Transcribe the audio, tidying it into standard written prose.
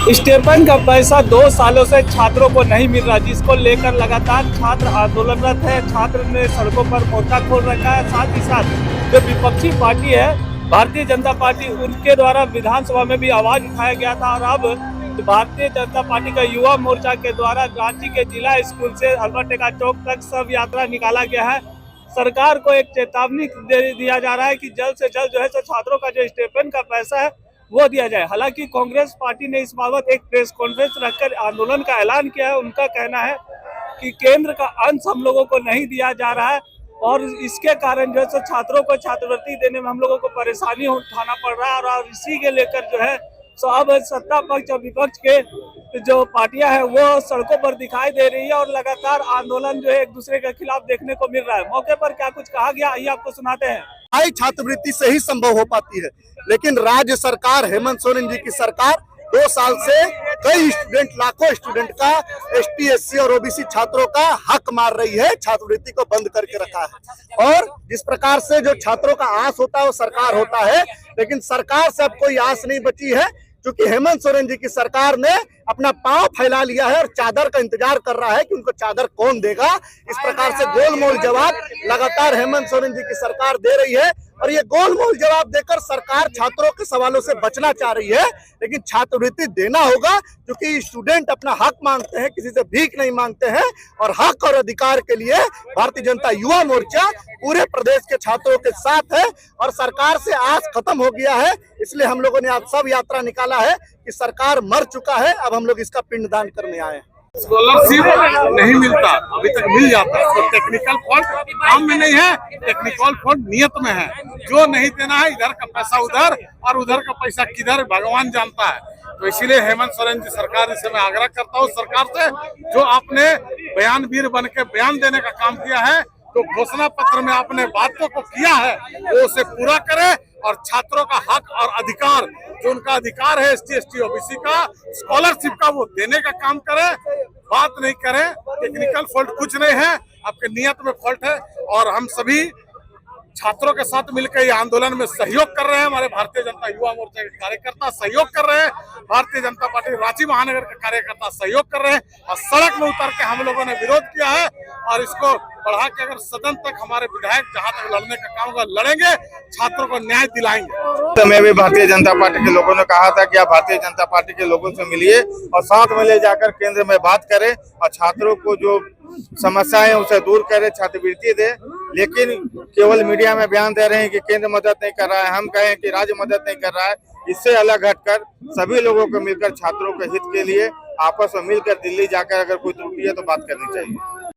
स्टेपन का पैसा 2 सालों से छात्रों को नहीं मिल रहा, जिसको लेकर लगातार छात्र आंदोलनरत है। छात्र ने सड़कों पर मोर्चा खोल रखा है। साथ ही साथ जो विपक्षी पार्टी है भारतीय जनता पार्टी, उनके द्वारा विधानसभा में भी आवाज उठाया गया था और अब भारतीय जनता पार्टी का युवा मोर्चा के द्वारा रांची के जिला स्कूल से हलवा टेका चौक तक सब यात्रा निकाला गया है। सरकार को एक चेतावनी दे दिया जा रहा है कि जल्द से जल्द जो है छात्रों का जो स्टेपन का पैसा है वो दिया जाए। हालांकि कांग्रेस पार्टी ने इस बाबत एक प्रेस कॉन्फ्रेंस रखकर आंदोलन का ऐलान किया है। उनका कहना है कि केंद्र का अंश हम लोगों को नहीं दिया जा रहा है और इसके कारण जो है छात्रों को छात्रवृत्ति देने में हम लोगों को परेशानी उठाना पड़ रहा है। और इसी के लेकर जो है सो अब सत्ता पक्ष और विपक्ष के जो पार्टियां हैं वो सड़कों पर दिखाई दे रही है और लगातार आंदोलन जो है एक दूसरे के खिलाफ देखने को मिल रहा है। मौके पर क्या कुछ कहा गया, आइए आपको सुनाते हैं। छात्रवृत्ति से ही संभव हो पाती है, लेकिन राज्य सरकार, हेमंत सोरेन जी की सरकार 2 साल से कई स्टूडेंट, लाखों स्टूडेंट का, एसटी, एससी और ओबीसी छात्रों का हक मार रही है, छात्रवृत्ति को बंद करके रखा है। और जिस प्रकार से जो छात्रों का आस होता है वो सरकार होता है, लेकिन सरकार से अब कोई आस नहीं बची है, क्योंकि हेमंत सोरेन जी की सरकार ने अपना पांव फैला लिया है और चादर का इंतजार कर रहा है कि उनको चादर कौन देगा। इस प्रकार से गोलमोल जवाब लगातार हेमंत सोरेन जी की सरकार दे रही है और ये गोलमोल जवाब देकर सरकार छात्रों के सवालों से बचना चाह रही है, लेकिन छात्रवृत्ति देना होगा, क्योंकि स्टूडेंट अपना हक मांगते हैं, किसी से भीख नहीं मांगते हैं। और हक और अधिकार के लिए भारतीय जनता युवा मोर्चा पूरे प्रदेश के छात्रों के साथ है और सरकार से आस खत्म हो गया है। इसलिए हम लोगों ने आज सब यात्रा निकाला है कि सरकार मर चुका है, अब हम लोग इसका पिंडदान करने आए हैं। स्कॉलरशिप नहीं मिलता, अभी तक मिल जाता है, तो टेक्निकल फॉल्ट काम में नहीं है, टेक्निकल फॉल्ट नियत में है। जो नहीं देना है, इधर का पैसा उधर और उधर का पैसा किधर, भगवान जानता है। तो इसीलिए हेमंत सोरेन जी सरकार से मैं आग्रह करता हूँ सरकार से, जो आपने बयानवीर बन के बयान देने का काम किया है, तो घोषणा पत्र में आपने बातों को किया है वो उसे पूरा करे और छात्रों का हक और अधिकार, जो उनका अधिकार है एसटी, एसटी, ओबीसी का, स्कॉलरशिप का, वो देने का काम करे। बात नहीं करे, टेक्निकल फॉल्ट कुछ नहीं है, आपके नियत में फॉल्ट है। और हम सभी छात्रों के साथ मिलकर ये आंदोलन में सहयोग कर रहे हैं। हमारे भारतीय जनता युवा मोर्चा के कार्यकर्ता सहयोग कर रहे हैं, भारतीय जनता पार्टी रांची महानगर के कार्यकर्ता सहयोग कर रहे हैं और सड़क में उतर के हम लोगों ने विरोध किया है और इसको बढ़ा के अगर सदन तक हमारे विधायक जहां तक लड़ने का काम होगा लड़ेंगे, छात्रों को न्याय दिलाएंगे। तो मैं भी भारतीय जनता पार्टी के लोगों ने कहा था कि आप भारतीय जनता पार्टी के लोगों से मिलिए और साथ में ले जाकर केंद्र में बात करें और छात्रों को जो समस्याएं उसे दूर करे, छात्रवृत्ति दे। लेकिन केवल मीडिया में बयान दे रहे हैं कि केंद्र मदद नहीं कर रहा है, हम कहें कि राज्य मदद नहीं कर रहा है। इससे अलग हटकर सभी लोगों को मिलकर छात्रों के हित के लिए आपस में मिलकर दिल्ली जाकर अगर कोई त्रुटि है तो बात करनी चाहिए।